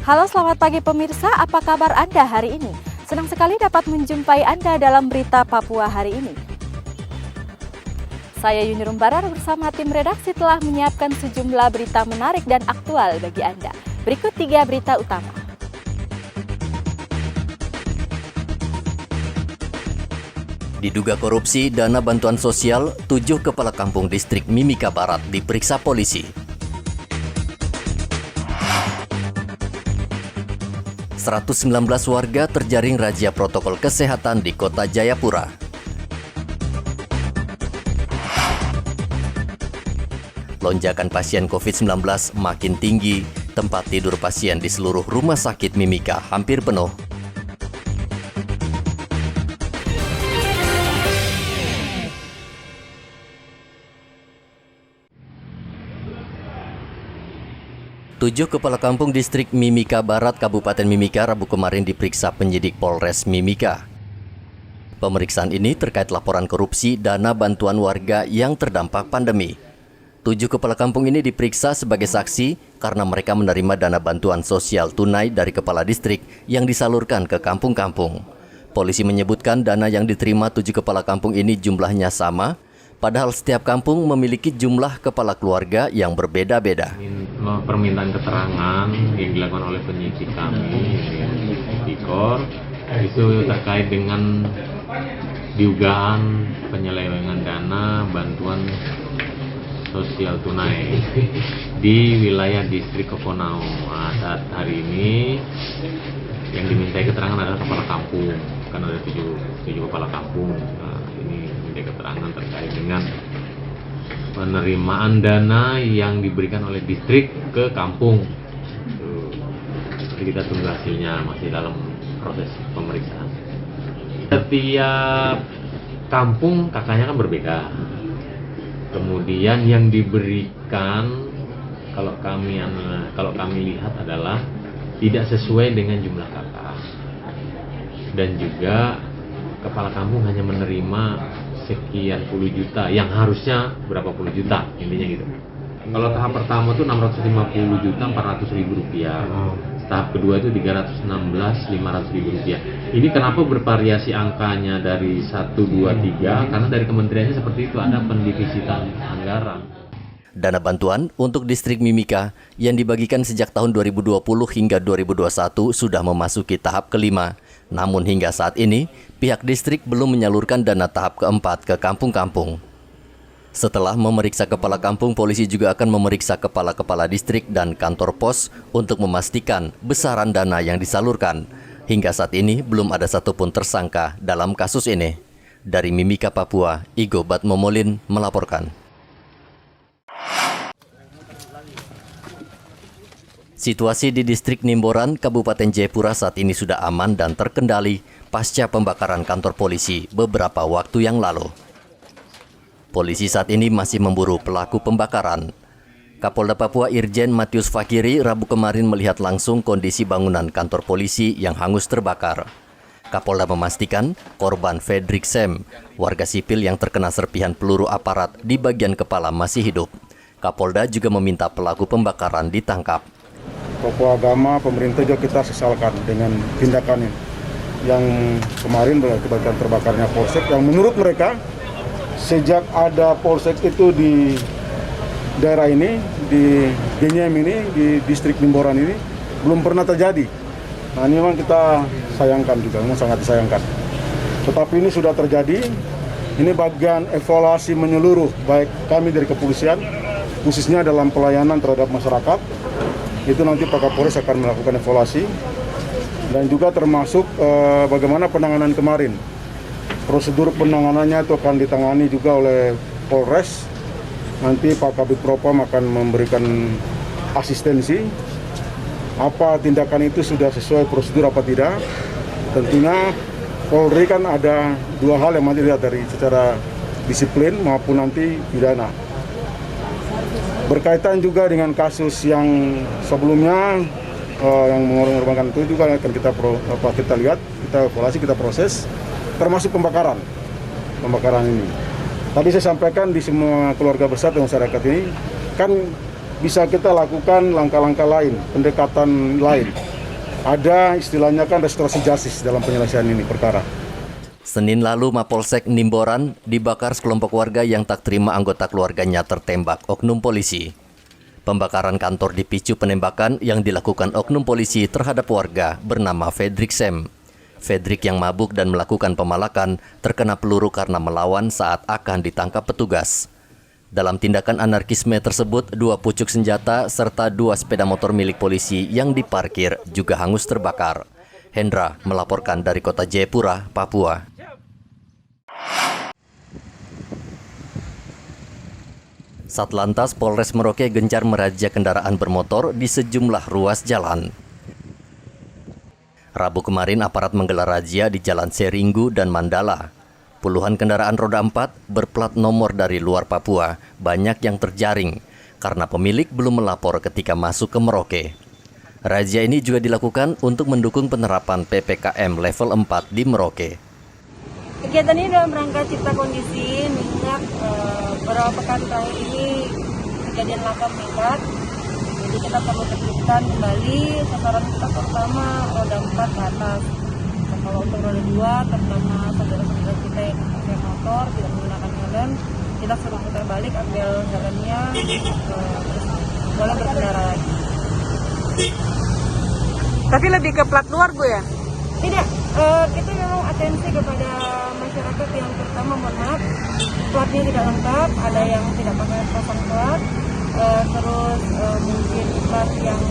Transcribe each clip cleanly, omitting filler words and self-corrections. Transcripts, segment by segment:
Halo, selamat pagi pemirsa, apa kabar Anda hari ini? Senang sekali dapat menjumpai Anda dalam berita Papua hari ini. Saya Yuni Rumbarar bersama tim redaksi telah menyiapkan sejumlah berita menarik dan aktual bagi Anda. Berikut 3 berita utama. Diduga korupsi dana bantuan sosial, 7 kepala kampung distrik Mimika Barat diperiksa polisi. 119 warga terjaring razia protokol kesehatan di Kota Jayapura. Lonjakan pasien COVID-19 makin tinggi, tempat tidur pasien di seluruh rumah sakit Mimika hampir penuh. Tujuh kepala kampung distrik Mimika Barat, Kabupaten Mimika, Rabu kemarin diperiksa penyidik Polres Mimika. Pemeriksaan ini terkait laporan korupsi dana bantuan warga yang terdampak pandemi. 7 kepala kampung ini diperiksa sebagai saksi karena mereka menerima dana bantuan sosial tunai dari kepala distrik yang disalurkan ke kampung-kampung. Polisi menyebutkan dana yang diterima 7 kepala kampung ini jumlahnya sama, padahal setiap kampung memiliki jumlah kepala keluarga yang berbeda-beda. Permintaan keterangan yang dilakukan oleh penyidik kami di KOR itu terkait dengan dugaan penyelewengan dana bantuan sosial tunai di wilayah distrik Koponau. Saat hari ini yang dimintai keterangan adalah kepala kampung, kan ada 7 kepala kampung. Ini minta keterangan terkait dengan penerimaan dana yang diberikan oleh distrik ke kampung. Jadi kita tunggu hasilnya, masih dalam proses pemeriksaan. Setiap kampung kakaknya kan berbeda. Kemudian yang diberikan kalau kami lihat adalah tidak sesuai dengan jumlah kakak. Dan juga kepala kampung hanya menerima sekian puluh juta yang harusnya berapa puluh juta, intinya gitu. Kalau tahap pertama itu 650 juta 400 ribu rupiah, tahap kedua itu 316 500 ribu rupiah. Ini kenapa bervariasi angkanya dari 1, 2, 3? Karena dari kementeriannya seperti itu, ada pendivisitan anggaran. Dana bantuan untuk distrik Mimika yang dibagikan sejak tahun 2020 hingga 2021 sudah memasuki tahap kelima. Namun hingga saat ini, pihak distrik belum menyalurkan dana tahap keempat ke kampung-kampung. Setelah memeriksa kepala kampung, polisi juga akan memeriksa kepala-kepala distrik dan kantor pos untuk memastikan besaran dana yang disalurkan. Hingga saat ini belum ada satupun tersangka dalam kasus ini. Dari Mimika, Papua, Igo Batmomolin melaporkan. Situasi di distrik Nimboran, Kabupaten Jayapura saat ini sudah aman dan terkendali pasca pembakaran kantor polisi beberapa waktu yang lalu. Polisi saat ini masih memburu pelaku pembakaran. Kapolda Papua Irjen Matius Fakiri Rabu kemarin melihat langsung kondisi bangunan kantor polisi yang hangus terbakar. Kapolda memastikan korban Fredrik Sem, warga sipil yang terkena serpihan peluru aparat di bagian kepala masih hidup. Kapolda juga meminta pelaku pembakaran ditangkap. Tokoh agama, pemerintah juga kita sesalkan dengan tindakannya. Yang kemarin berakibatkan terbakarnya polsek, yang menurut mereka sejak ada polsek itu di daerah ini, di Genyem ini, di distrik Nimboran ini, belum pernah terjadi. Nah ini memang kita sayangkan juga, memang sangat disayangkan. Tetapi ini sudah terjadi, ini bagian evaluasi menyeluruh, baik kami dari kepolisian, khususnya dalam pelayanan terhadap masyarakat. Itu nanti Pak Kapolres akan melakukan evaluasi dan juga termasuk bagaimana penanganan kemarin. Prosedur penanganannya itu akan ditangani juga oleh Polres. Nanti Pak Kabid Propam akan memberikan asistensi. Apa tindakan itu sudah sesuai prosedur apa tidak. Tentunya Polri kan ada 2 hal yang nanti dilihat dari secara disiplin maupun nanti pidana. Berkaitan juga dengan kasus yang sebelumnya yang mengorbankan itu juga akan kita lihat, kita evaluasi, kita proses, termasuk pembakaran ini. Tadi saya sampaikan di semua keluarga besar dan masyarakat ini kan bisa kita lakukan langkah-langkah lain, pendekatan lain. ada istilahnya kan restorasi justice dalam penyelesaian ini perkara. Senin lalu Mapolsek Nimboran dibakar sekelompok warga yang tak terima anggota keluarganya tertembak oknum polisi. Pembakaran kantor dipicu penembakan yang dilakukan oknum polisi terhadap warga bernama Fredrik Sem. Fredrik yang mabuk dan melakukan pemalakan terkena peluru karena melawan saat akan ditangkap petugas. Dalam tindakan anarkisme tersebut, 2 pucuk senjata serta 2 sepeda motor milik polisi yang diparkir juga hangus terbakar. Hendra melaporkan dari kota Jayapura, Papua. Satlantas Polres Merauke gencar merazia kendaraan bermotor di sejumlah ruas jalan. Rabu kemarin aparat menggelar razia di Jalan Seringgu dan Mandala. Puluhan kendaraan roda 4 berplat nomor dari luar Papua banyak yang terjaring karena pemilik belum melapor ketika masuk ke Merauke. Razia ini juga dilakukan untuk mendukung penerapan PPKM level 4 di Merauke. Kegiatan ini dalam rangka cipta kondisi mengingat beberapa pekan terakhir ini kejadian laka meningkat. Jadi kita perlu tertibkan kembali sasaran kita pertama roda 4 ke atas. Nah, kalau untuk roda 2 terutama saudara-saudara kita yang pakai motor tidak menggunakan helm, kita suruh putar balik ambil helmnya terus boleh berkendara lagi. Tapi lebih ke plat luar, Bu, ya? Tidak, kita memang atensi kepada masyarakat yang pertama mohon maaf, platnya tidak lengkap, ada yang tidak pakai pasang plat, terus mungkin plat yang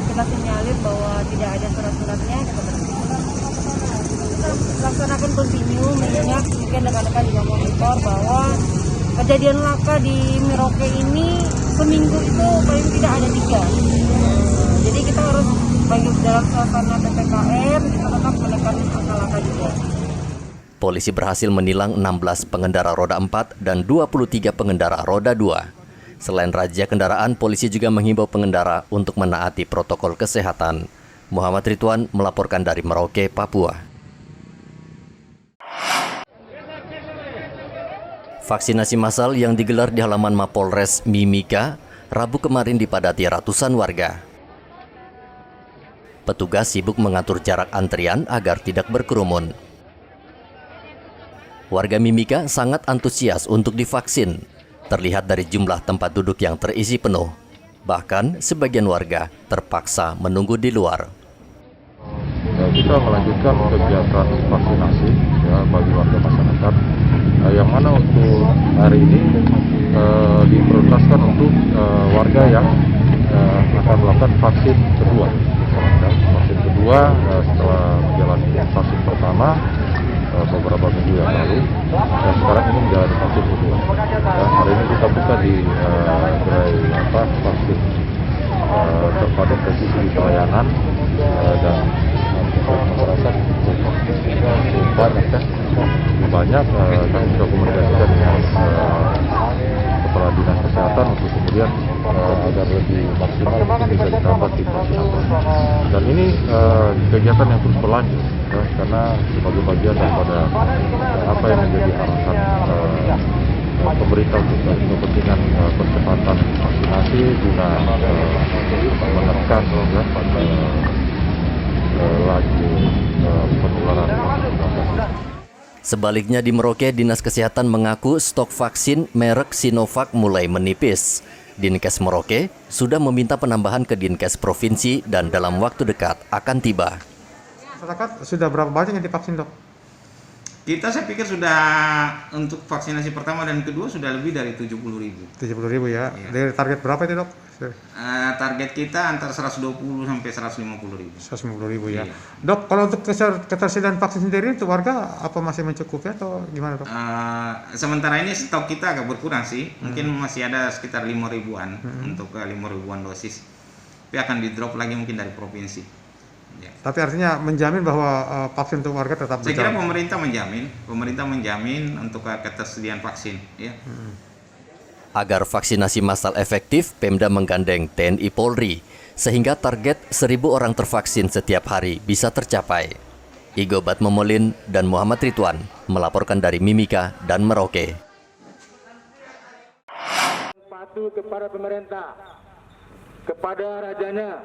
kita sinyalir bahwa tidak ada surat-suratnya, kita laksanakan continue, mengingat mungkin rekan-rekan juga monitor bahwa kejadian laka di Merauke ini seminggu itu paling tidak ada 3. Jadi kita harus bagi dalam suasana PPKM kita tetap menekan angka laka juga. Polisi berhasil menilang 16 pengendara roda 4 dan 23 pengendara roda 2. Selain razia kendaraan, polisi juga menghimbau pengendara untuk menaati protokol kesehatan. Muhammad Ridwan melaporkan dari Merauke, Papua. Vaksinasi massal yang digelar di halaman Mapolres Mimika Rabu kemarin dipadati ratusan warga. Petugas sibuk mengatur jarak antrian agar tidak berkerumun. Warga Mimika sangat antusias untuk divaksin, terlihat dari jumlah tempat duduk yang terisi penuh. Bahkan sebagian warga terpaksa menunggu di luar. Kita melanjutkan kegiatan vaksinasi ya, bagi warga masyarakat, yang mana untuk hari ini diprioritaskan untuk warga yang akan melakukan vaksin kedua. Vaksin kedua setelah menjalani vaksin pertama beberapa minggu yang lalu, dan sekarang ini menjalani vaksin kedua. Hari ini kita buka di gerai vaksin terpadu presisi di pelayanan dan masyarakat banyak kami sudah komunikasikan dengan kepala dinas kesehatan untuk kemudian agar lebih maksimal mungkin bisa ditambah tim vaksinator. Dan ini kegiatan yang terus berlanjut ya, karena sebagai bagian daripada apa yang menjadi arahan pemerintah untuk kepentingan percepatan vaksinasi guna menekan laju penularan COVID-19. Sebaliknya di Merauke, Dinas Kesehatan mengaku stok vaksin merek Sinovac mulai menipis. Dinkes Merauke sudah meminta penambahan ke Dinkes Provinsi dan dalam waktu dekat akan tiba. Masyarakat sudah berapa banyak yang divaksin, Dok? Kita saya pikir sudah untuk vaksinasi pertama dan kedua sudah lebih dari 70.000. 70.000 ya. Iya. Dari target berapa itu, Dok? Target kita antara 120 sampai 150.000. 150.000 ya. Iya. Dok, kalau untuk ketersediaan vaksin sendiri itu warga apa masih mencukupi atau gimana, Dok? Sementara ini stok kita agak berkurang sih. Mungkin masih ada sekitar 5.000-an untuk 5.000-an dosis. Tapi akan di drop lagi mungkin dari provinsi. Ya. Tapi artinya menjamin bahwa vaksin untuk warga tetap berjalan. Saya kira pemerintah menjamin untuk ketersediaan vaksin. Ya. Agar vaksinasi massal efektif, Pemda menggandeng TNI Polri, sehingga target 1.000 orang tervaksin setiap hari bisa tercapai. Igo Batmomolin dan Muhammad Ridwan melaporkan dari Mimika dan Merauke. Patuh kepada pemerintah, kepada rajanya,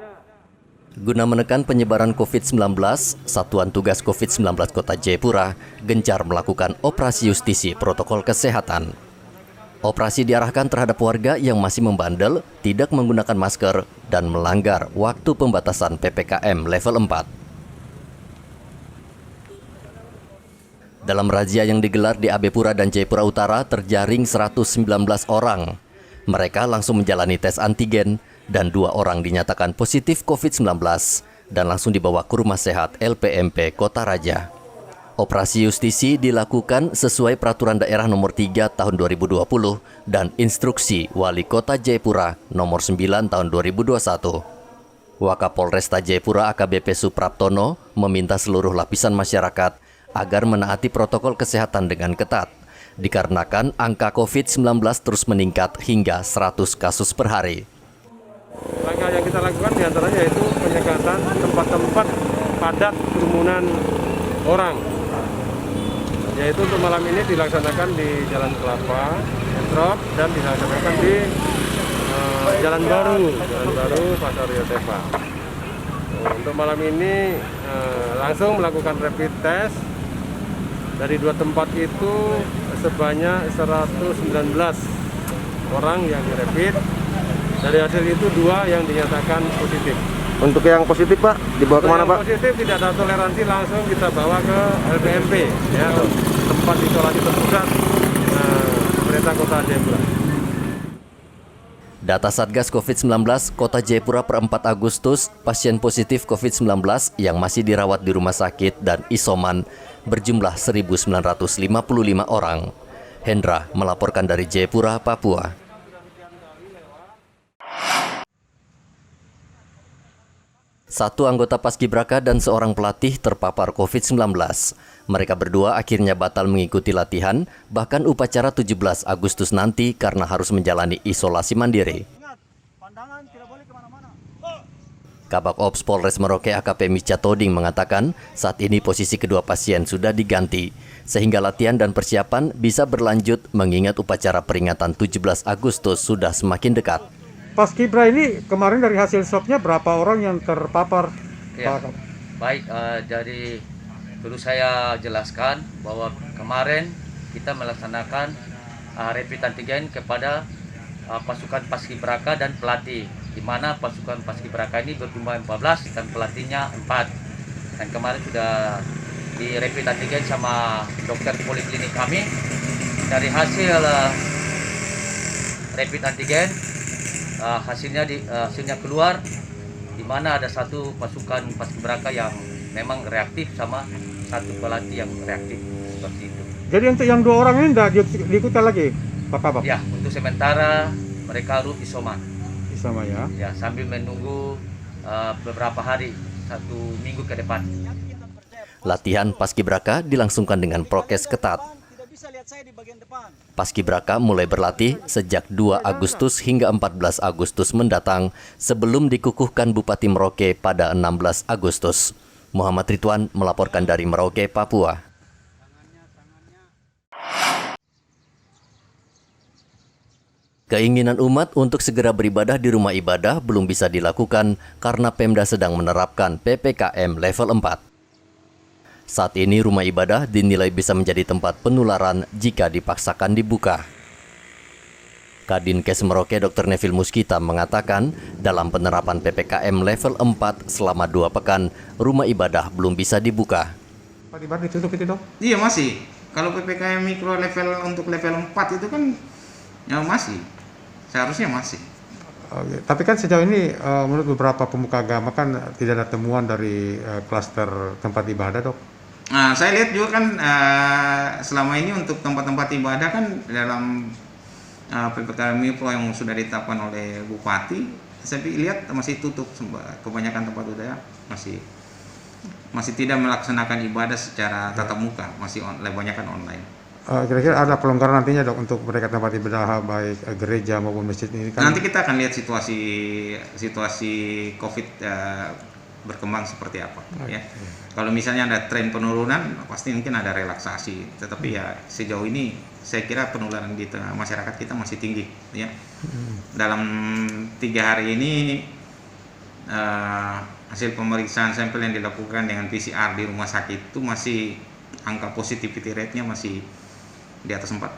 Guna menekan penyebaran COVID-19, Satuan Tugas COVID-19 Kota Jayapura gencar melakukan operasi justisi protokol kesehatan. Operasi diarahkan terhadap warga yang masih membandel, tidak menggunakan masker, dan melanggar waktu pembatasan PPKM level 4. Dalam razia yang digelar di Abepura dan Jayapura Utara terjaring 119 orang. Mereka langsung menjalani tes antigen dan 2 orang dinyatakan positif COVID-19 dan langsung dibawa ke Rumah Sehat LPMP Kota Raja. Operasi justisi dilakukan sesuai Peraturan Daerah Nomor 3 Tahun 2020 dan Instruksi Wali Kota Jayapura Nomor 9 Tahun 2021. Wakapolresta Jayapura AKBP Supraptono meminta seluruh lapisan masyarakat agar menaati protokol kesehatan dengan ketat, dikarenakan angka COVID-19 terus meningkat hingga 100 kasus per hari. Langkah yang kita lakukan diantaranya yaitu penyekatan tempat-tempat padat kerumunan orang. Yaitu untuk malam ini dilaksanakan di Jalan Kelapa, Entrop, dan dilaksanakan di Jalan Baru, Pasar Yotepa. Untuk malam ini langsung melakukan rapid test. Dari 2 tempat itu sebanyak 119 orang yang dirapid. Dari hasil itu 2 yang dinyatakan positif. Untuk yang positif Pak, dibawa kemana Pak? Yang positif tidak ada toleransi, langsung kita bawa ke LPMP, ya, tempat isolasi terpusat pemerintah Kota Jayapura. Data Satgas COVID-19 Kota Jayapura per 4 Agustus, pasien positif COVID-19 yang masih dirawat di rumah sakit dan isoman berjumlah 1.955 orang. Hendra melaporkan dari Jayapura, Papua. Satu anggota Paskibraka dan seorang pelatih terpapar COVID-19. Mereka berdua akhirnya batal mengikuti latihan, bahkan upacara 17 Agustus nanti karena harus menjalani isolasi mandiri. Kabak Ops Polres Merauke AKP Micha Toding mengatakan saat ini posisi kedua pasien sudah diganti, sehingga latihan dan persiapan bisa berlanjut mengingat upacara peringatan 17 Agustus sudah semakin dekat. Paskibra ini kemarin dari hasil swabnya berapa orang yang terpapar? Ya, baik, jadi perlu saya jelaskan bahwa kemarin kita melaksanakan rapid antigen kepada pasukan Paskibraka dan pelatih, di mana pasukan Paskibraka ini berjumlah 14 dan pelatihnya 4. Dan kemarin sudah di rapid antigen sama dokter poliklinik kami. Dari hasil rapid antigen hasilnya keluar, di mana ada 1 pasukan Paskibraka yang memang reaktif sama 1 pelatih yang reaktif, seperti itu. Jadi untuk yang 2 orang ini tidak diikuti lagi, Pak Kabak? Ya, untuk sementara mereka harus isoman. Isoman ya? Ya, sambil menunggu beberapa hari, 1 minggu ke depan. Latihan Paskibraka dilangsungkan dengan prokes ketat. Paskibraka mulai berlatih sejak 2 Agustus hingga 14 Agustus mendatang sebelum dikukuhkan Bupati Merauke pada 16 Agustus. Muhammad Ridwan melaporkan dari Merauke, Papua. Keinginan umat untuk segera beribadah di rumah ibadah belum bisa dilakukan karena Pemda sedang menerapkan PPKM level 4. Saat ini rumah ibadah dinilai bisa menjadi tempat penularan jika dipaksakan dibuka. Kadinkes Merauke Dr. Neville Muskita mengatakan dalam penerapan PPKM level 4 selama 2 pekan, rumah ibadah belum bisa dibuka. Pak ibadah ditutup itu dong? Iya masih. Kalau PPKM mikro level untuk level 4 itu kan ya masih. Seharusnya masih. Oke. Tapi kan sejauh ini menurut beberapa pemuka agama kan tidak ada temuan dari klaster tempat ibadah, Dok. Nah, saya lihat juga kan selama ini untuk tempat-tempat ibadah kan dalam PPKM mikro yang sudah ditetapkan oleh Bupati, saya lihat masih tutup, kebanyakan tempat ibadah masih tidak melaksanakan ibadah secara tatap muka, masih kebanyakan online. Kira-kira ada pelonggaran nantinya Dok untuk mereka tempat ibadah baik gereja maupun masjid ini kan? Nanti kita akan lihat situasi COVID berkembang seperti apa, ya. Kalau misalnya ada tren penurunan, pasti mungkin ada relaksasi. Tetapi ya sejauh ini saya kira penularan di tengah masyarakat kita masih tinggi, ya. Dalam 3 hari ini hasil pemeriksaan sampel yang dilakukan dengan PCR di rumah sakit itu masih angka positivity rate-nya masih di atas 40%.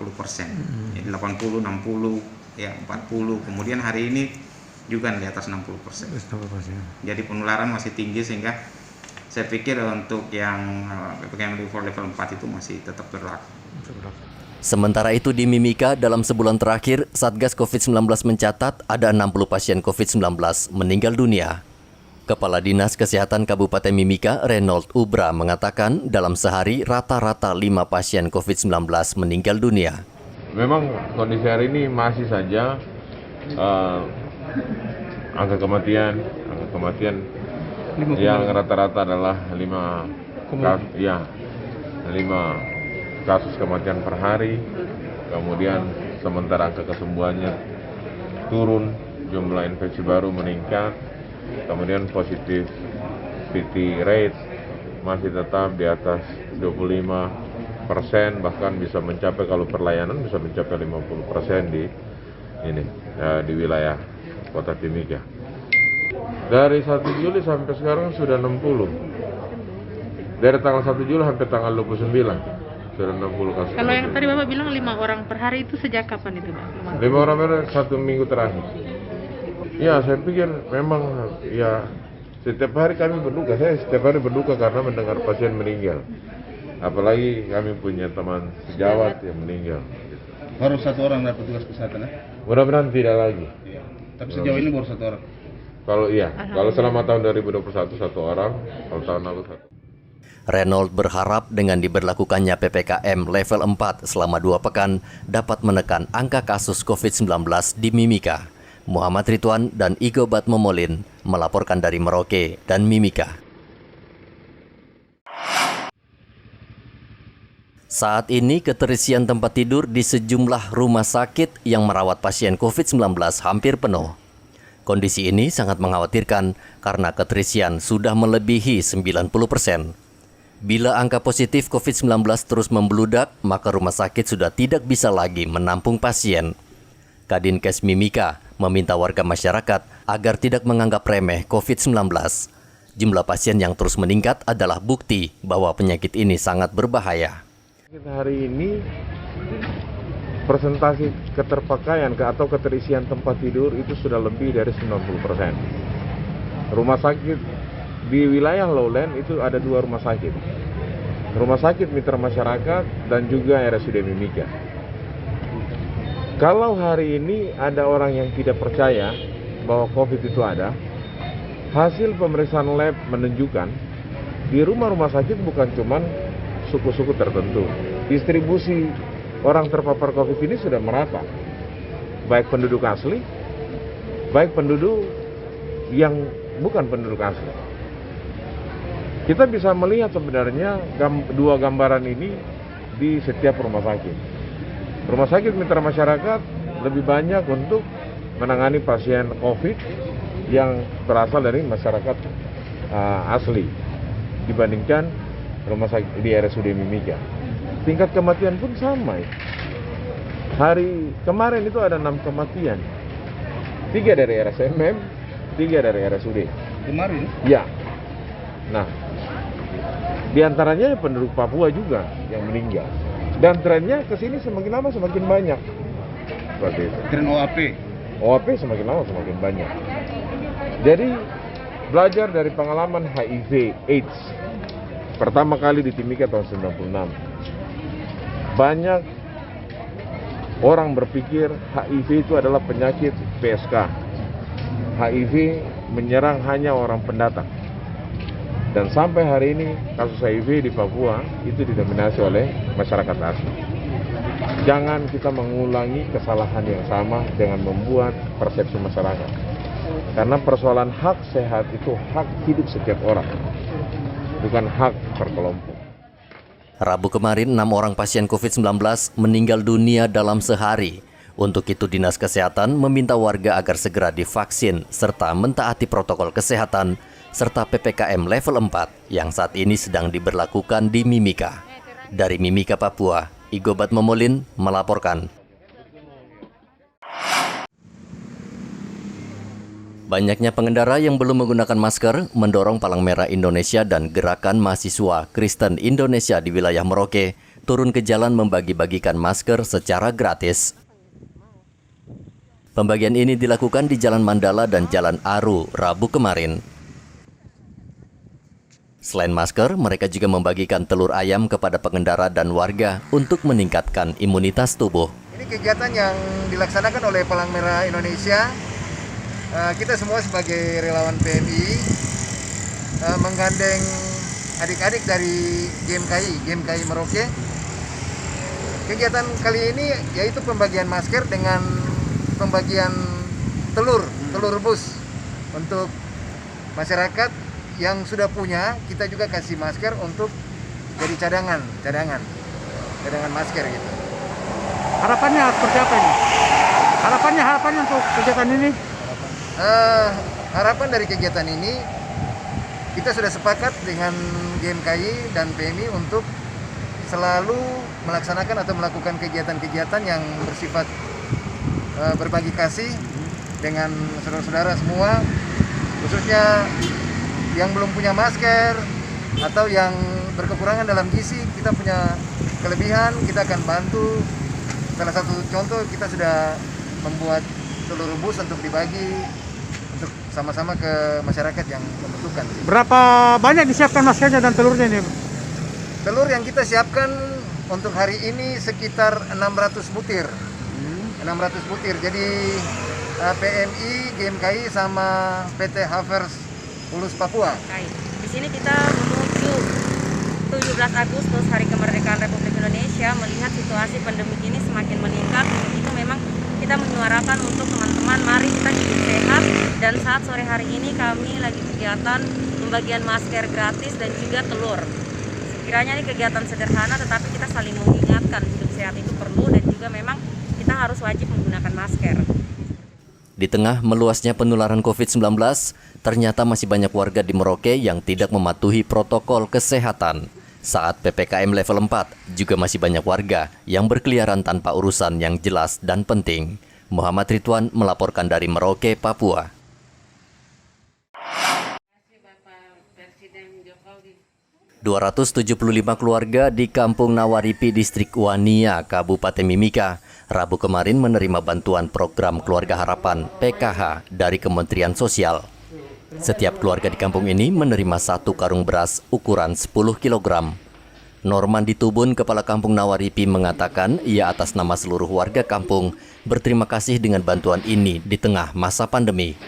Jadi 80, 60, ya 40. Kemudian hari ini juga di atas 60%. Jadi penularan masih tinggi sehingga saya pikir untuk yang PPKM level 4 itu masih tetap berlaku. Sementara itu di Mimika, dalam sebulan terakhir, Satgas COVID-19 mencatat ada 60 pasien COVID-19 meninggal dunia. Kepala Dinas Kesehatan Kabupaten Mimika, Reynold Ubra, mengatakan dalam sehari rata-rata 5 pasien COVID-19 meninggal dunia. Memang kondisi hari ini masih saja angka kematian yang rata-rata adalah 5 kasus kematian per hari, kemudian sementara angka kesembuhannya turun, jumlah infeksi baru meningkat, kemudian positivity rate masih tetap di atas 25%, bahkan bisa mencapai, kalau perlayanan bisa mencapai 50% di wilayah Kota Timika. Dari 1 Juli sampai sekarang sudah 60. Dari tanggal 1 Juli sampai tanggal 29. Sudah 60 kasus. Kalau yang tadi Bapak bilang 5 orang per hari itu sejak kapan itu, Pak? 5 orang per hari 1 minggu terakhir. Ya, saya pikir memang ya setiap hari kami berduka. Saya setiap hari berduka karena mendengar pasien meninggal. Apalagi kami punya teman sejawat yang meninggal. Baru 1 orang dari petugas kesehatan ya? Mudah-mudahan tidak lagi. Tapi sejauh ini baru 1 orang. Kalau selama tahun 2021 1 orang, kalau tahun lalu 1. Reynold berharap dengan diberlakukannya PPKM level 4 selama 2 pekan dapat menekan angka kasus COVID-19 di Mimika. Muhammad Ridwan dan Igobat Momolin melaporkan dari Merauke dan Mimika. Saat ini keterisian tempat tidur di sejumlah rumah sakit yang merawat pasien COVID-19 hampir penuh. Kondisi ini sangat mengkhawatirkan karena keterisian sudah melebihi 90%. Bila angka positif COVID-19 terus membludak, maka rumah sakit sudah tidak bisa lagi menampung pasien. Kadinkes Mimika meminta warga masyarakat agar tidak menganggap remeh COVID-19. Jumlah pasien yang terus meningkat adalah bukti bahwa penyakit ini sangat berbahaya. Hari ini persentase keterpakaian atau keterisian tempat tidur itu sudah lebih dari 90%. Rumah sakit di wilayah Lowland itu ada 2 rumah sakit. Rumah sakit Mitra Masyarakat dan juga RSUD Mimika. Kalau hari ini ada orang yang tidak percaya bahwa COVID itu ada, hasil pemeriksaan lab menunjukkan di rumah-rumah sakit bukan cuma suku-suku tertentu. Distribusi orang terpapar COVID ini sudah merata. Baik penduduk asli, baik penduduk yang bukan penduduk asli. Kita bisa melihat sebenarnya 2 gambaran ini di setiap rumah sakit. Rumah sakit Mitra Masyarakat lebih banyak untuk menangani pasien COVID yang berasal dari masyarakat asli dibandingkan rumah sakit di RSUD Mimika. Tingkat kematian pun sama. Hari kemarin itu ada 6 kematian. 3 dari RSMM, 3 dari RSUD. Kemarin? Ya. Nah, di antaranya penduduk Papua juga yang meninggal. Dan trennya ke sini semakin lama semakin banyak. Seperti itu. Tren OAP? OAP semakin lama semakin banyak. Jadi, belajar dari pengalaman HIV AIDS pertama kali di Timika tahun 96. Banyak orang berpikir HIV itu adalah penyakit PSK. HIV menyerang hanya orang pendatang. Dan sampai hari ini kasus HIV di Papua itu didominasi oleh masyarakat asli. Jangan kita mengulangi kesalahan yang sama dengan membuat persepsi masyarakat. Karena persoalan hak sehat itu hak hidup setiap orang, bukan hak per kelompok. Rabu kemarin 6 orang pasien COVID-19 meninggal dunia dalam sehari. Untuk itu Dinas Kesehatan meminta warga agar segera divaksin serta mentaati protokol kesehatan serta PPKM level 4 yang saat ini sedang diberlakukan di Mimika. Dari Mimika, Papua, Igobat Momolin melaporkan. Banyaknya pengendara yang belum menggunakan masker mendorong Palang Merah Indonesia dan Gerakan Mahasiswa Kristen Indonesia di wilayah Merauke turun ke jalan membagi-bagikan masker secara gratis. Pembagian ini dilakukan di Jalan Mandala dan Jalan Aru, Rabu kemarin. Selain masker, mereka juga membagikan telur ayam kepada pengendara dan warga untuk meningkatkan imunitas tubuh. Ini kegiatan yang dilaksanakan oleh Palang Merah Indonesia. Kita semua sebagai relawan PMI menggandeng adik-adik dari GMKI Merauke. Kegiatan kali ini yaitu pembagian masker dengan pembagian telur rebus untuk masyarakat yang sudah punya. Kita juga kasih masker untuk jadi cadangan masker gitu. Harapannya seperti apa ini? Harapannya untuk kegiatan ini? Harapan dari kegiatan ini, kita sudah sepakat dengan GMKI dan PMI untuk selalu melaksanakan atau melakukan kegiatan-kegiatan yang bersifat berbagi kasih dengan saudara-saudara semua, khususnya yang belum punya masker atau yang berkekurangan dalam gizi. Kita punya kelebihan, kita akan bantu. Salah satu contoh, kita sudah membuat telur rebus untuk dibagi untuk sama-sama ke masyarakat yang membutuhkan. Berapa banyak disiapkan maskernya dan telurnya ini? Telur yang kita siapkan untuk hari ini sekitar 600 butir. 600 butir. Jadi PMI, GMKI sama PT Havers Ulus Papua. Di sini kita menuju 17 Agustus Hari Kemerdekaan Republik Indonesia, melihat situasi pandemi ini semakin meningkat. Itu memang kita menyuarakan untuk teman-teman, mari kita hidup sehat. Dan saat sore hari ini kami lagi kegiatan pembagian masker gratis dan juga telur. Sekiranya ini kegiatan sederhana, tetapi kita saling mengingatkan hidup sehat itu perlu, dan juga memang kita harus wajib menggunakan masker. Di tengah meluasnya penularan COVID-19, ternyata masih banyak warga di Merauke yang tidak mematuhi protokol kesehatan. Saat PPKM level 4, juga masih banyak warga yang berkeliaran tanpa urusan yang jelas dan penting. Muhammad Ridwan melaporkan dari Merauke, Papua. 275 keluarga di Kampung Nawaripi, Distrik Wania, Kabupaten Mimika, Rabu kemarin menerima bantuan program Keluarga Harapan (PKH) dari Kementerian Sosial. Setiap keluarga di kampung ini menerima 1 karung beras ukuran 10 kg. Norman Ditubun, Kepala Kampung Nawaripi, mengatakan ia atas nama seluruh warga kampung berterima kasih dengan bantuan ini di tengah masa pandemi.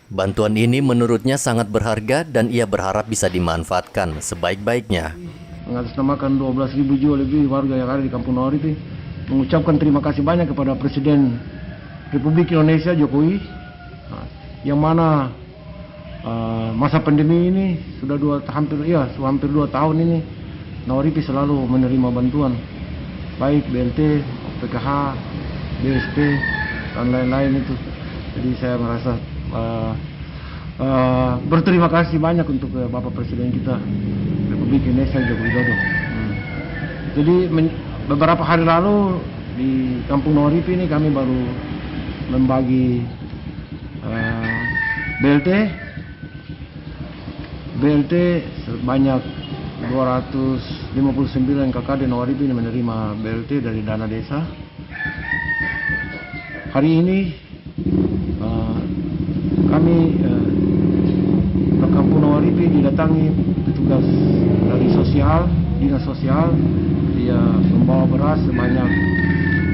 Bantuan ini menurutnya sangat berharga dan ia berharap bisa dimanfaatkan sebaik-baiknya. Mengatasnamakan 12.000 jiwa lebih warga yang ada di Kampung Nawaripi, mengucapkan terima kasih banyak kepada Presiden Republik Indonesia Jokowi, yang mana masa pandemi ini sudah hampir 2 tahun ini Nawaripi selalu menerima bantuan, baik BLT, PKH, BSP, dan lain-lain itu. Jadi saya merasa berterima kasih banyak untuk Bapak Presiden kita Republik Indonesia Joko Widodo. Jadi beberapa hari lalu di Kampung Nawaripi ini kami baru membagi BLT sebanyak 259 kakak di Nawaripi ini menerima BLT dari dana desa. Hari ini kami ke Kampung Nawaripi didatangi petugas dari dinas sosial. Dia membawa beras sebanyak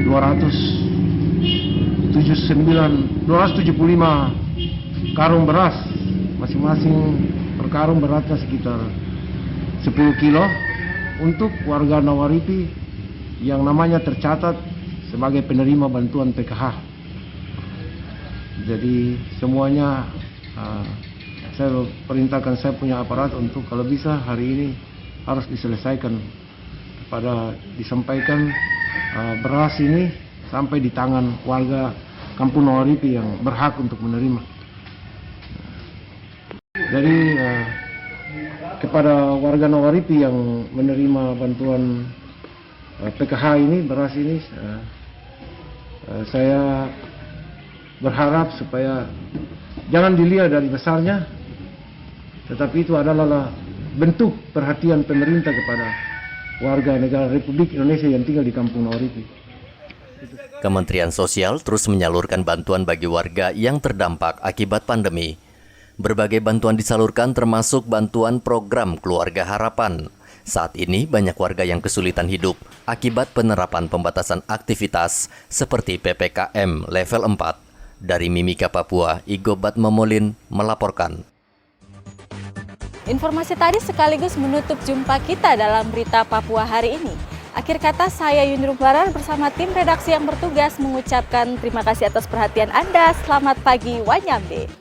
275 karung beras, masing-masing per karung beratnya sekitar 10 kilo untuk warga Nawaripi yang namanya tercatat sebagai penerima bantuan PKH. Jadi semuanya saya perintahkan saya punya aparat untuk kalau bisa hari ini harus diselesaikan, disampaikan beras ini sampai di tangan warga Kampung Nawaripi yang berhak untuk menerima. Jadi kepada warga Nawaripi yang menerima bantuan PKH ini, beras ini, saya berharap supaya jangan dilihat dari besarnya, tetapi itu adalah bentuk perhatian pemerintah kepada warga negara Republik Indonesia yang tinggal di Kampung Naoripi. Kementerian Sosial terus menyalurkan bantuan bagi warga yang terdampak akibat pandemi. Berbagai bantuan disalurkan termasuk bantuan program Keluarga Harapan. Saat ini banyak warga yang kesulitan hidup akibat penerapan pembatasan aktivitas seperti PPKM level 4. Dari Mimika, Papua, Igobat Momolin melaporkan. Informasi tadi sekaligus menutup jumpa kita dalam Berita Papua hari ini. Akhir kata, saya Yunir Barar bersama tim redaksi yang bertugas mengucapkan terima kasih atas perhatian Anda. Selamat pagi, Wanyambe.